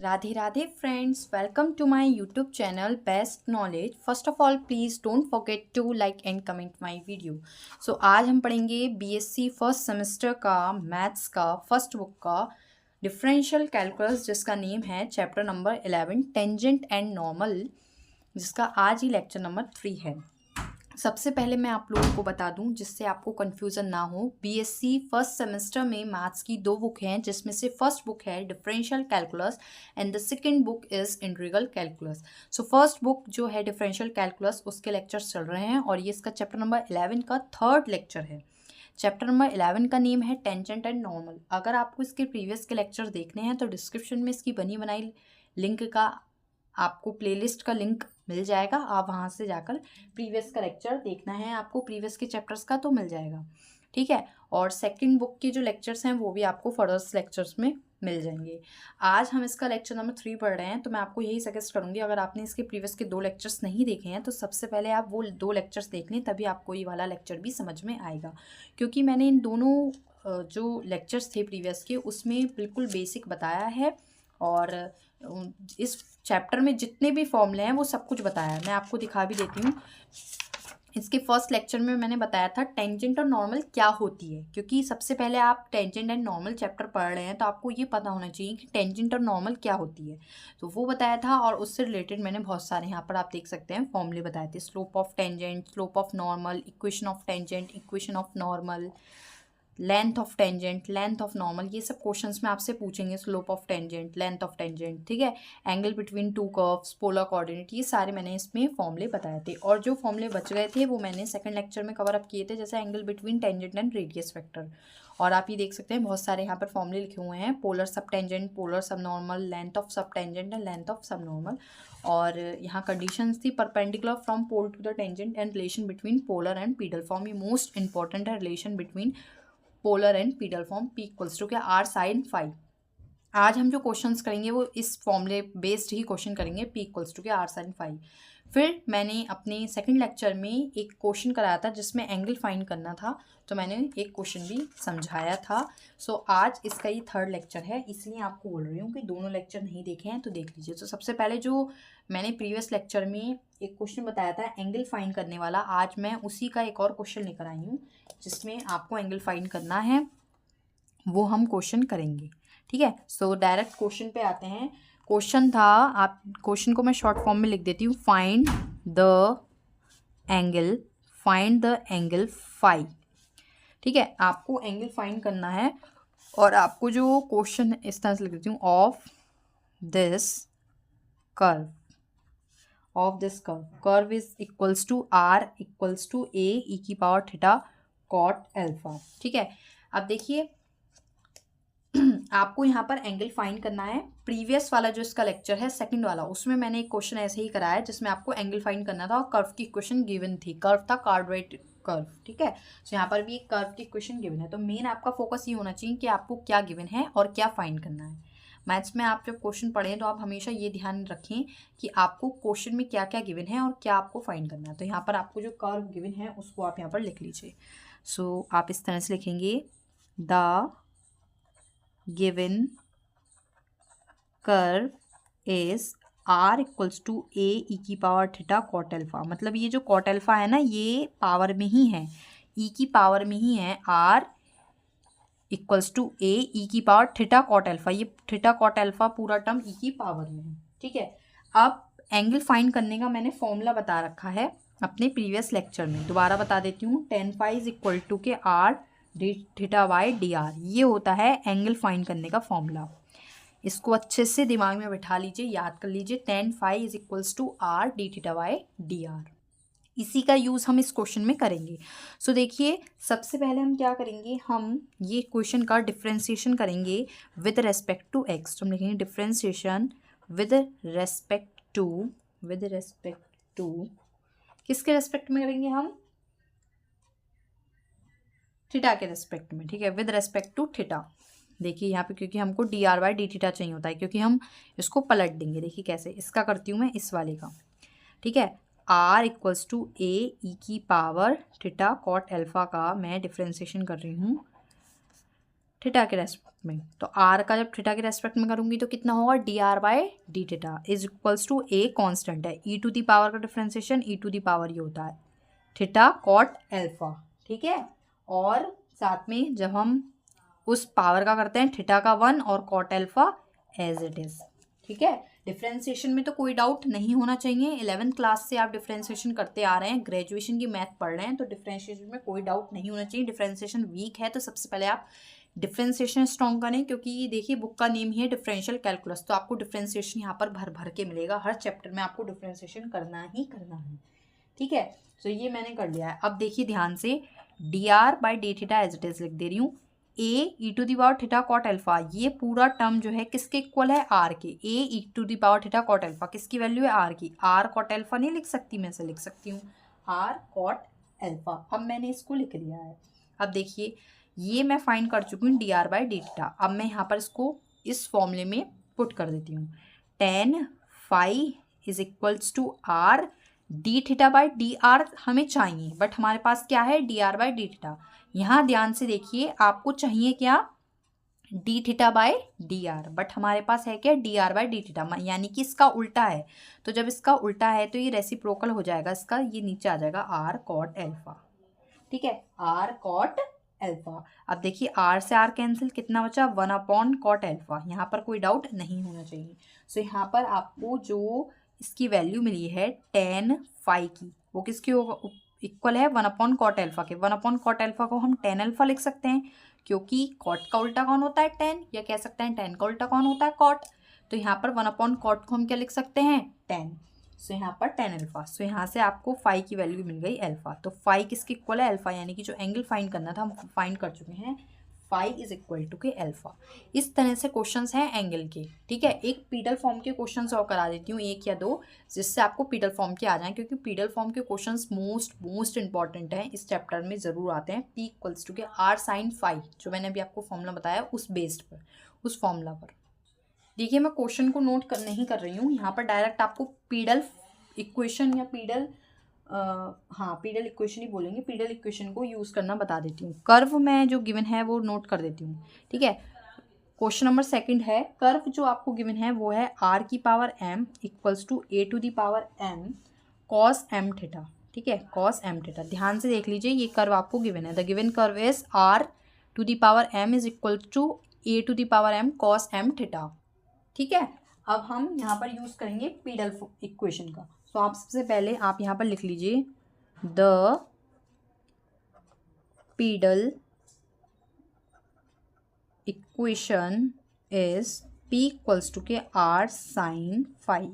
Radhe Radhe friends, welcome to my YouTube channel best knowledge. First of all please don't forget to like and comment my video. So आज हम पढ़ेंगे BSc first semester का maths का first book का differential calculus, जिसका name है chapter number 11 tangent and normal, जिसका आज ही लेक्चर नंबर 3 है। सबसे पहले मैं आप लोगों को बता दूं, जिससे आपको कन्फ्यूज़न ना हो, बीएससी फर्स्ट सेमेस्टर में मैथ्स की 2 बुक हैं, जिसमें से फर्स्ट बुक है differential calculus and the second book is integral calculus. So first book जो है डिफरेंशियल कैलकुलस, उसके लेक्चर्स चल रहे हैं और ये इसका चैप्टर नंबर 11 का थर्ड लेक्चर है। चैप्टर नंबर 11 का नेम है टेंजेंट एंड नॉर्मल। अगर आपको इसके प्रीवियस के लेक्चर देखने हैं तो डिस्क्रिप्शन में इसकी बनी बनाई लिंक का आपको प्लेलिस्ट का लिंक मिल जाएगा। आप वहाँ से जाकर प्रीवियस का लेक्चर देखना है आपको, प्रीवियस के चैप्टर्स का तो मिल जाएगा, ठीक है। और सेकंड बुक के जो लेक्चर्स हैं वो भी आपको फर्दर लेक्चर्स में मिल जाएंगे। आज हम इसका लेक्चर नंबर 3 पढ़ रहे हैं, तो मैं आपको यही सजेस्ट करूँगी, अगर आपने इसके प्रीवियस के 2 लेक्चर्स नहीं देखे हैं तो सबसे पहले आप वो 2 लेक्चर्स देख लें, तभी आपको ये वाला लेक्चर भी समझ में आएगा। क्योंकि मैंने इन दोनों जो लेक्चर्स थे प्रीवियस के, उसमें बिल्कुल बेसिक बताया है और इस चैप्टर में जितने भी फॉर्मूले हैं वो सब कुछ बताया है। मैं आपको दिखा भी देती हूँ। इसके फर्स्ट लेक्चर में मैंने बताया था टेंजेंट और नॉर्मल क्या होती है, क्योंकि सबसे पहले आप टेंजेंट एंड नॉर्मल चैप्टर पढ़ रहे हैं तो आपको ये पता होना चाहिए कि टेंजेंट और नॉर्मल क्या होती है। तो वो बताया था और उससे रिलेटेड मैंने बहुत सारे यहाँ पर आप देख सकते हैं फॉर्मूले बताए थे। Slope of tangent, slope of normal, equation of tangent, equation of normal, length of tangent, length of normal, ये सब क्वेश्चंस में आपसे पूछेंगे। Slope of tangent, length of tangent, ठीक है। Angle between two curves, polar coordinate, ये सारे मैंने इसमें फॉर्मूले बताए थे। और जो फॉर्मूले बच गए थे वो मैंने सेकंड लेक्चर में कवर अप किए थे, जैसे angle between tangent and radius vector. और आप ये देख सकते हैं बहुत सारे यहाँ पर फॉर्मूले लिखे हुए हैं। Polar sub tangent, polar sub normal, length of sub tangent and length of sub normal. और यहाँ कंडीशंस थी perpendicular from pole to the tangent and relation between polar and pedal form. ये मोस्ट इंपॉर्टेंट है, relation between polar and pedal form, p equals to क्या, r sine phi. आज हम जो questions करेंगे वो इस फॉर्मूले बेस्ड ही क्वेश्चन करेंगे, पी इक्वल्स टू क्या, आर साइन फाई। फिर मैंने अपने सेकंड लेक्चर में एक क्वेश्चन कराया था जिसमें एंगल फाइंड करना था, तो मैंने एक क्वेश्चन भी समझाया था। सो आज इसका ये थर्ड लेक्चर है, इसलिए आपको बोल रही हूँ कि दोनों लेक्चर नहीं देखे हैं तो देख लीजिए। तो सबसे पहले जो मैंने प्रीवियस लेक्चर में एक क्वेश्चन बताया था एंगल फाइंड करने वाला, आज मैं उसी का एक और क्वेश्चन लेकर आई हूँ जिसमें आपको एंगल फाइंड करना है, वो हम क्वेश्चन करेंगे, ठीक है। सो डायरेक्ट क्वेश्चन पे आते हैं। क्वेश्चन था, आप क्वेश्चन को मैं शॉर्ट फॉर्म में लिख देती हूँ, find the angle, find the angle phi, ठीक है। आपको एंगल फाइंड करना है और आपको जो क्वेश्चन इस तरह से लिख देती हूँ, of this curve, of this curve, curve is equals to r equals to a e की पावर थीटा कॉट एल्फा, ठीक है। अब देखिए आपको यहाँ पर एंगल फाइंड करना है। प्रीवियस वाला जो इसका लेक्चर है सेकंड वाला, उसमें मैंने एक क्वेश्चन ऐसे ही कराया जिसमें आपको एंगल फाइंड करना था और कर्व की इक्वेशन गिवन थी। कर्व था कार्डवेट कर्व, ठीक है। तो यहाँ पर भी एक कर्व की इक्वेशन गिवन है, तो मेन आपका फोकस ये होना चाहिए कि आपको क्या गिवन है और क्या फाइंड करना है। मैथ्स में आप जब क्वेश्चन पढ़ें तो आप हमेशा ये ध्यान रखें कि आपको क्वेश्चन में क्या क्या गिवन है और क्या आपको फाइंड करना है। तो यहाँ पर आपको जो कर्व गिवन है उसको आप यहाँ पर लिख लीजिए। सो आप इस तरह से लिखेंगे, the given curve is r equals to a e की पावर थीटा कॉट एल्फा। मतलब ये जो कॉट एल्फा है ना, ये पावर में ही है, ई की पावर में ही है। r equals to a e की पावर थीटा कॉट एल्फा, ये थीटा कॉट एल्फा पूरा टर्म ई की पावर में है, ठीक है। अब एंगल फाइंड करने का मैंने फॉर्मूला बता रखा है अपने प्रीवियस लेक्चर में, दोबारा बता देती हूँ। Tan phi is equal to के r d theta by d r, ये होता है एंगल फाइंड करने का फॉर्मूला। इसको अच्छे से दिमाग में बिठा लीजिए, याद कर लीजिए। Tan phi is equals to r d theta by d r, इसी का यूज़ हम इस क्वेश्चन में करेंगे। सो देखिए सबसे पहले हम क्या करेंगे, हम ये क्वेश्चन का डिफ्रेंसिएशन करेंगे विद रेस्पेक्ट टू एक्स। तो हम लिखेंगे डिफ्रेंसिएशन विद रेस्पेक्ट टू किसके रेस्पेक्ट में करेंगे हम, थीटा के रेस्पेक्ट में, ठीक है, विद रेस्पेक्ट टू थीटा। देखिए यहाँ पे क्योंकि हमको D r by d theta चाहिए होता है, क्योंकि हम इसको पलट देंगे। देखिए कैसे, इसका करती हूँ मैं इस वाले का, ठीक है। Are equals to a e की पावर थीटा कॉट एल्फा का मैं डिफ्रेंसिएशन कर रही हूँ थीटा के रेस्पेक्ट में, तो आर का जब थीटा के रेस्पेक्ट में करूँगी तो कितना होगा, d r by d theta is equals to a constant है, ई टू दी पावर का differentiation e to the power ये होता है थीटा कॉट एल्फा, ठीक है। और साथ में जब हम उस पावर का करते हैं थीटा का 1 और cot alpha as it is, ठीक है। डिफ्रेंसिएशन में तो कोई डाउट नहीं होना चाहिए, 11th क्लास से आप डिफ्रेंसिएशन करते आ रहे हैं, ग्रेजुएशन की मैथ पढ़ रहे हैं, तो डिफ्रेंसिएशन में कोई डाउट नहीं होना चाहिए। डिफ्रेंसिएशन वीक है तो सबसे पहले आप डिफ्रेंसिएशन स्ट्रॉन्ग करें, क्योंकि देखिए बुक का नेम ही है डिफरेंशियल कैलकुलस, तो आपको डिफ्रेंसिएशन यहाँ पर भर भर के मिलेगा, हर चैप्टर में आपको डिफ्रेंसिएशन करना ही करना है, ठीक है। तो ये मैंने कर लिया है। अब देखिए ध्यान से, d r by d theta as it is लिख दे रही हूँ, a e to the power theta cot alpha, ये पूरा टर्म जो है किसके इक्वल है, आर के। A e to the power theta cot alpha किसकी वैल्यू है, आर की। आर कॉट एल्फा नहीं लिख सकती मैं, से लिख सकती हूँ आर कॉट एल्फा। अब मैंने इसको लिख लिया है। अब देखिए ये मैं फाइंड कर चुकी हूँ D r by d theta. अब मैं यहाँ पर इसको इस फॉर्मूले में पुट कर देती हूँ, tan phi is equals to r d theta by d r हमें चाहिए, बट हमारे पास क्या है, d r by d theta. यहाँ ध्यान से देखिए, आपको चाहिए क्या, d theta by d r, but हमारे पास है क्या, d r by d theta, यानी कि इसका उल्टा है। तो जब इसका उल्टा है तो ये रेसिप्रोकल हो जाएगा इसका, ये नीचे आ जाएगा आर कॉट एल्फा, ठीक है, आर कॉट एल्फा। अब देखिए आर से आर कैंसिल, कितना बचा, 1 अपॉन कॉट एल्फा। यहाँ पर कोई डाउट नहीं होना चाहिए। सो यहाँ पर आपको जो इसकी वैल्यू मिली है टेन फाई की, वो किसकी होगा, इक्वल है 1 अपॉन कॉट एल्फा के। 1 अपॉन कॉट एल्फा को हम टेन एल्फा लिख सकते हैं, क्योंकि कॉट का उल्टा कौन होता है, टेन, या कह सकते हैं टेन का उल्टा कौन होता है, कॉट। तो यहाँ पर 1 अपॉन कॉट को हम क्या लिख सकते हैं, टेन। सो यहाँ पर टेन एल्फा। सो यहाँ से आपको फाई की वैल्यू मिल गई एल्फा। तो फाई किसके इक्वल है, एल्फा, यानी कि जो एंगल फाइंड करना था हम फाइंड कर चुके हैं, फाई इज इक्वल टू के एल्फा। इस तरह से क्वेश्चंस हैं एंगल के, ठीक है। एक पीडल फॉर्म के क्वेश्चंस और करा देती हूँ, एक या दो, जिससे आपको पीडल फॉर्म के आ जाएं, क्योंकि पीडल फॉर्म के क्वेश्चंस मोस्ट इंपॉर्टेंट हैं, इस चैप्टर में ज़रूर आते हैं। पी इक्वल्स टू के आर साइन फाई, जो मैंने अभी आपको फॉर्मूला बताया उस बेस्ड पर, उस फॉर्मूला पर। देखिए मैं क्वेश्चन को नोट नहीं कर रही हूँ, यहाँ पर डायरेक्ट आपको पीडल इक्वेशन या पीडल पीडल इक्वेशन ही बोलेंगे, पीडल इक्वेशन को यूज़ करना बता देती हूँ। कर्व में जो गिवन है वो नोट कर देती हूँ, ठीक है। क्वेश्चन नंबर सेकंड है, कर्व जो आपको गिवन है वो है आर की power m equals to a to the power m cos m theta, ठीक है, कॉस एम थीटा। ध्यान से देख लीजिए, ये कर्व आपको गिवन है, the given curve is r to the power m is equal to a to the power m cos m theta, ठीक है। अब हम यहाँ पर यूज़ करेंगे पीडल इक्वेशन का। तो आप सबसे पहले आप यहाँ पर लिख लीजिए, the pedal equation is p equals to के आर साइन फाई।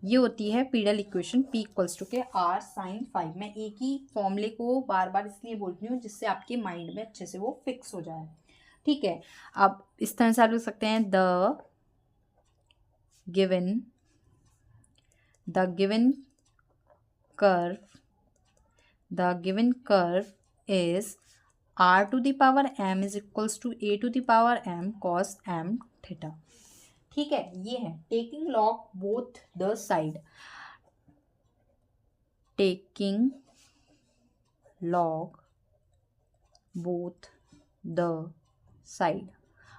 ये होती है pedal equation, p equals to के आर साइन फाई। मैं एक ही फॉर्मूले को बार बार इसलिए बोलती हूँ जिससे आपके माइंड में अच्छे से वो फिक्स हो जाए, ठीक है। अब इस तरह से आप लिख सकते हैं, the given curve is r to the power m is equals to a to the power m cos m theta, ठीक है। ये है taking log both the side, taking log both the side।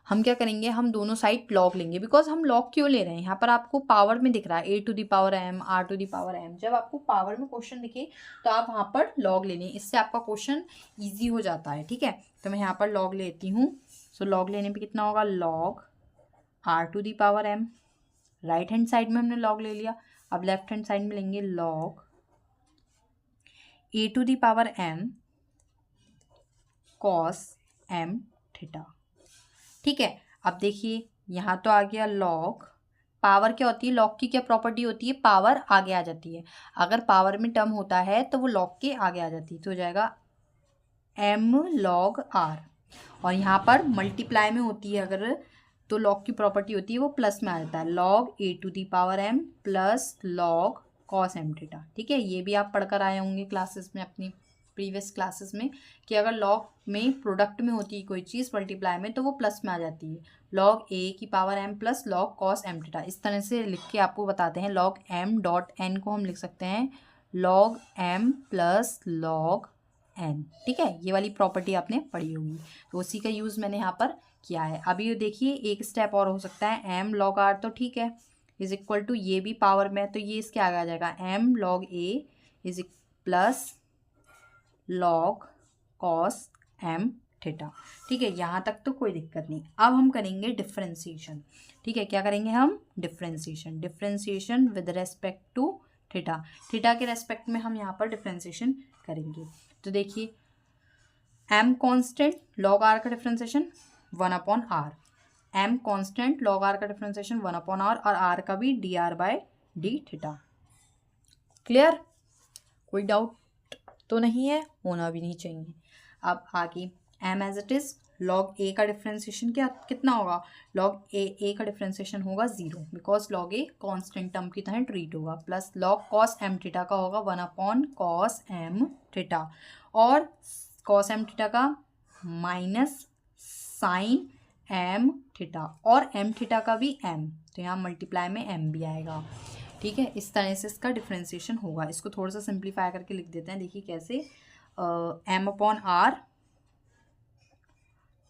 हम क्या करेंगे, हम दोनों साइड लॉग लेंगे, बिकॉज हम लॉग क्यों ले रहे हैं, यहाँ पर आपको पावर में दिख रहा है a to the power m, r to the power m. जब आपको पावर में क्वेश्चन दिखे तो आप वहाँ पर लॉग ले लें, इससे आपका क्वेश्चन इजी हो जाता है, ठीक है। तो मैं यहाँ पर लॉग लेती हूँ। सो लॉग लेने पे कितना होगा, log r to the power m, right hand side में हमने लॉग ले लिया। अब लेफ्ट हैंड साइड में लेंगे log a to the power m cos m theta, ठीक है। अब देखिए यहाँ तो आ गया लॉग, पावर क्या होती है, लॉग की क्या प्रॉपर्टी होती है, पावर आगे आ जाती है। अगर पावर में टर्म होता है तो वो लॉग के आगे आ जाती है, तो हो जाएगा एम लॉग आर। और यहाँ पर मल्टीप्लाई में होती है अगर, तो लॉग की प्रॉपर्टी होती है वो प्लस में आ जाता है, log a to the power m plus log cos m theta, ठीक है। ये भी आप पढ़कर आए होंगे क्लासेस में, अपनी प्रीवियस क्लासेस में, कि अगर लॉग में प्रोडक्ट में होती है कोई चीज़ मल्टीप्लाई में तो वो प्लस में आ जाती है, लॉग ए की power m plus log cos m theta. इस तरह से लिख के आपको बताते हैं। लॉग एम डॉट एन को हम लिख सकते हैं log m plus log n. ठीक है, ये वाली प्रॉपर्टी आपने पढ़ी होगी, तो उसी का यूज़ मैंने यहाँ पर किया है। अभी ये देखिए एक स्टेप और हो सकता है, एम लॉग आर तो ठीक है इज इक्वल टू ये भी पावर में, तो ये इसके आगे आ जाएगा m log a is plus log cos m theta. ठीक है, यहाँ तक तो कोई दिक्कत नहीं। अब हम करेंगे डिफ्रेंसिएशन। ठीक है, क्या करेंगे हम? Differentiation. Differentiation with respect to theta, theta के रेस्पेक्ट में हम यहाँ पर डिफ्रेंसिएशन करेंगे। तो देखिए एम कॉन्स्टेंट, लॉग आर का differentiation 1/r, m constant, log r का डिफ्रेंसिएशन 1/r, और आर का भी dr/d थीटा। क्लियर? कोई डाउट तो नहीं है, होना भी नहीं चाहिए। अब आगे m as it is, log a का डिफ्रेंसिएशन कितना होगा? लॉग ए का डिफ्रेंसिएशन होगा 0, because log a constant term की तरह ट्रीट होगा, plus log cos m theta का होगा 1/cos m थीटा, और कॉस एम थीटा का माइनस साइन एम थीटा, और एम थीटा का भी m, तो यहाँ मल्टीप्लाई में m भी आएगा। ठीक है, इस तरह से इसका डिफ्रेंसिएशन होगा। इसको थोड़ा सा सिंप्लीफाई करके लिख देते हैं। देखिए कैसे, m/r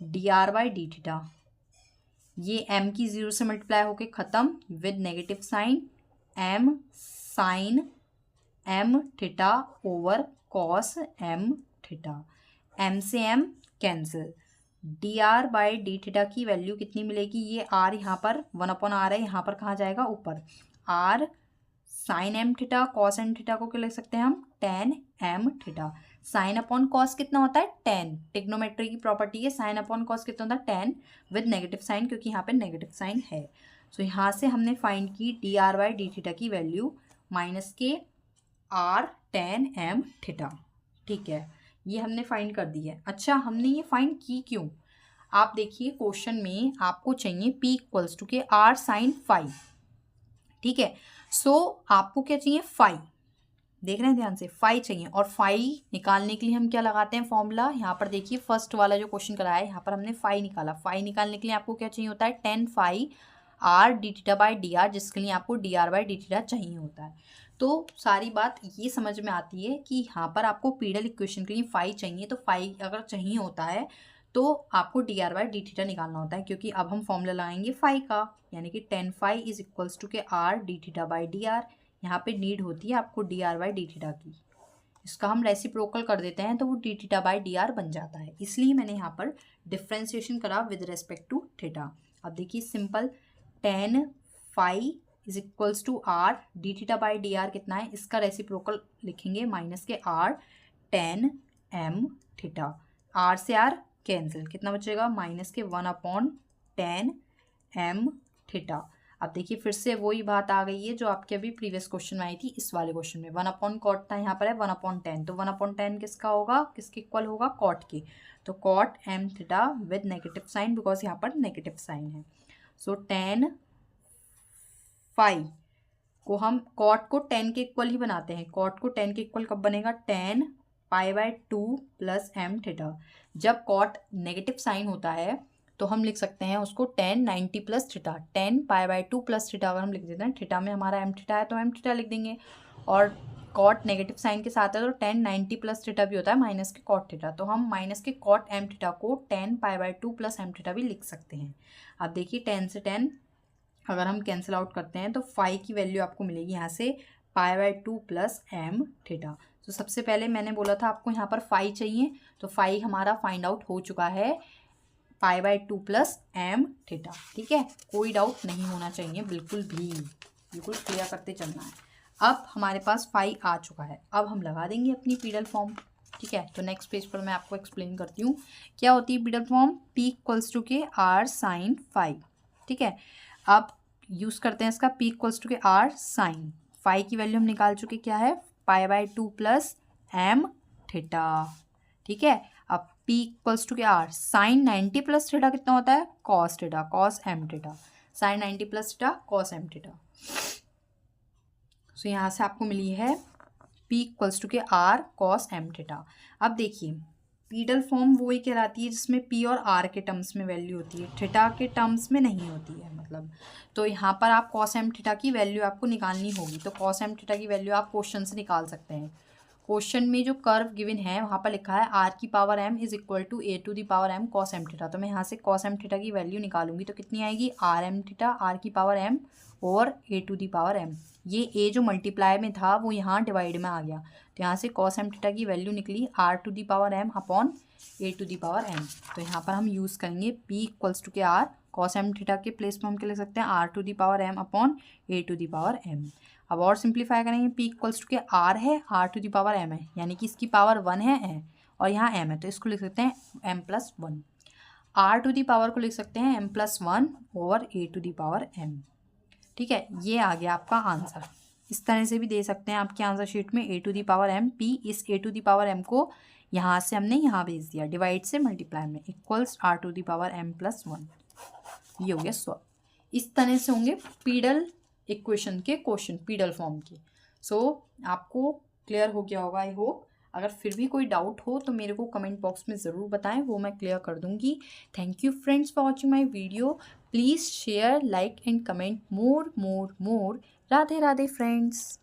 dr/d थीटा, ये m की 0 से मल्टीप्लाई होके ख़त्म with negative sine m sine m theta over cos m theta, m से m कैंसिल, dr/d थीटा की वैल्यू कितनी मिलेगी? ये r यहाँ पर 1/r है, यहाँ पर कहाँ जाएगा? ऊपर। r sine m theta cos m theta को क्या लिख सकते हैं हम? Tan m theta. Sine upon cos कितना होता है? 10। टिग्नोमेट्री की प्रॉपर्टी है, साइन अपॉन कॉस कितना होता है? 10 विद नेगेटिव साइन, क्योंकि यहाँ पे नेगेटिव साइन है। सो यहाँ से हमने फाइंड की dr/d थीटा की वैल्यू माइनस के r 10 एम थीटा। ठीक है, ये हमने फाइंड कर दी है। अच्छा, हमने ये फाइंड की क्यों? आप देखिए क्वेश्चन में आपको चाहिए p इक्वल्स टू के r साइन फाई। ठीक है, सो आपको क्या चाहिए? फाई। देख रहे हैं ध्यान से, फाई चाहिए, और फाई निकालने के लिए हम क्या लगाते हैं? फॉर्मूला। यहाँ पर देखिए फर्स्ट वाला जो क्वेश्चन कराया है, यहाँ पर हमने फाई निकाला। फाई निकालने के लिए आपको क्या चाहिए होता है? 10 phi r d theta by d r, जिसके लिए आपको dr/d थीटा चाहिए होता है। तो सारी बात ये समझ में आती है कि यहाँ पर आपको पीडल इक्वेशन के लिए फाई चाहिए, तो फाई अगर चाहिए होता है तो आपको dr/d थीटा निकालना होता है, क्योंकि अब हम फॉर्मूला लगाएंगे फाई का, यानी कि 10 फाई इज इक्वल्स टू के r d theta by d are. यहाँ पे नीड होती है आपको dr/d थीटा की, इसका हम रेसिप्रोकल कर देते हैं तो वो d theta by d are बन जाता है। इसलिए मैंने यहाँ पर डिफ्रेंसिएशन करा विद रेस्पेक्ट टू थीटा। अब देखिए simple, 10 phi is equals to r d theta by d r कितना है? इसका रेसिप्रोकल लिखेंगे, माइनस के r 10 m थीटा, r से r कैंसिल, कितना बचेगा? माइनस के 1/10 m थीटा। अब देखिए फिर से वही बात आ गई है जो आपके अभी प्रीवियस क्वेश्चन में आई थी। इस वाले क्वेश्चन में 1/cot था, यहाँ पर है 1/10, तो 1/10 किसका होगा? किसके इक्वल होगा? कॉट के, तो cot m theta with negative sine, because यहाँ पर नेगेटिव साइन है। सो 10 फाई को हम कॉट को 10 के इक्वल ही बनाते हैं। कॉट को 10 के इक्वल कब बनेगा? 10 π/2 प्लस m थीटा। जब कॉट नेगेटिव साइन होता है तो हम लिख सकते हैं उसको 10 90 प्लस थीटा। 10 π/2 प्लस थीटा अगर हम लिख देते हैं, थीटा में हमारा m थीटा है तो m थीटा लिख देंगे, और कॉट नेगेटिव साइन के साथ है तो 10 90 प्लस थीटा भी होता है माइनस के कॉट थीटा, तो हम माइनस के कॉट m थीटा को 10 π/2 प्लस m थीटा भी लिख सकते हैं। अब देखिए 10 से 10 अगर हम कैंसिल आउट करते हैं तो फाई की वैल्यू आपको मिलेगी यहाँ से π/2 प्लस m थीटा। तो सबसे पहले मैंने बोला था आपको यहाँ पर फाई चाहिए, तो फाई हमारा फाइंड आउट हो चुका है π/2 प्लस m थीटा। ठीक है, कोई डाउट नहीं होना चाहिए, बिल्कुल क्लियर करते चलना है। अब हमारे पास फाई आ चुका है, अब हम लगा देंगे अपनी पीडल फॉर्म। ठीक है, तो नेक्स्ट पेज पर मैं आपको एक्सप्लेन करती हूँ क्या होती है pedal form. p equals to के r साइन फाई। ठीक है, अब यूज़ करते हैं इसका p इक्वल्स टू के r साइन फाई की वैल्यू हम निकाल चुके, क्या है? π/2 प्लस m थीटा। ठीक है, अब p इक्वल्स टू के r साइन 90 प्लस थीटा कितना होता है? Cos theta, cos m theta, sine 90 plus theta cos m theta. So यहाँ से आपको मिली है p इक्वल्स टू के r कॉस m थीटा। अब देखिए पीडल फॉर्म वही कहलाती है जिसमें p और r के टर्म्स में वैल्यू होती है, थीटा के टर्म्स में नहीं होती है मतलब। तो यहाँ पर आप कॉस m थीटा की वैल्यू आपको निकालनी होगी, तो कॉस m थीटा की वैल्यू आप क्वेश्चन से निकाल सकते हैं। क्वेश्चन में जो कर्व गिवन है वहाँ पर लिखा है आर की power m is equal to a to the power m cos m theta. तो मैं यहाँ से कॉस एम थीटा की वैल्यू निकालूंगी तो कितनी आएगी, आर एम थीटा आर की पावर एम और a to the power m. ये ए जो मल्टीप्लाई में था वो यहाँ डिवाइड में आ गया, तो यहाँ से कॉस एम थीटा की वैल्यू निकली r to the power m upon a to the power m. तो यहाँ पर हम यूज़ करेंगे पी इक्वल्स टू के आर, कॉस एम थीटा के प्लेस में हम क्या लिख सकते हैं, r to the power m upon a to the power m. अब और सिंप्लीफाई करेंगे, पी इक्वल्स टू के आर है, r to the power m है, यानी कि इसकी पावर 1 है और यहाँ एम है, तो इसको लिख सकते हैं m plus 1। R to the power को लिख सकते हैं एम प्लस 1 और a to the power m. ठीक है, ये आ गया आपका आंसर। इस तरह से भी दे सकते हैं आपके आंसर शीट में a to the power m p, इस a to the power m को यहाँ से हमने यहाँ भेज दिया डिवाइड से मल्टीप्लाई में, equals r to the power m plus 1। ये हो गया सॉल्व। इस तरह से होंगे पीडल इक्वेशन के क्वेश्चन, पीडल फॉर्म के। सो आपको क्लियर हो गया होगा आई होप। अगर फिर भी कोई डाउट हो तो मेरे को कमेंट बॉक्स में ज़रूर बताएं, वो मैं क्लियर कर दूंगी। Thank you friends for watching my video. Please share, like and comment more more more. Radhe Radhe friends.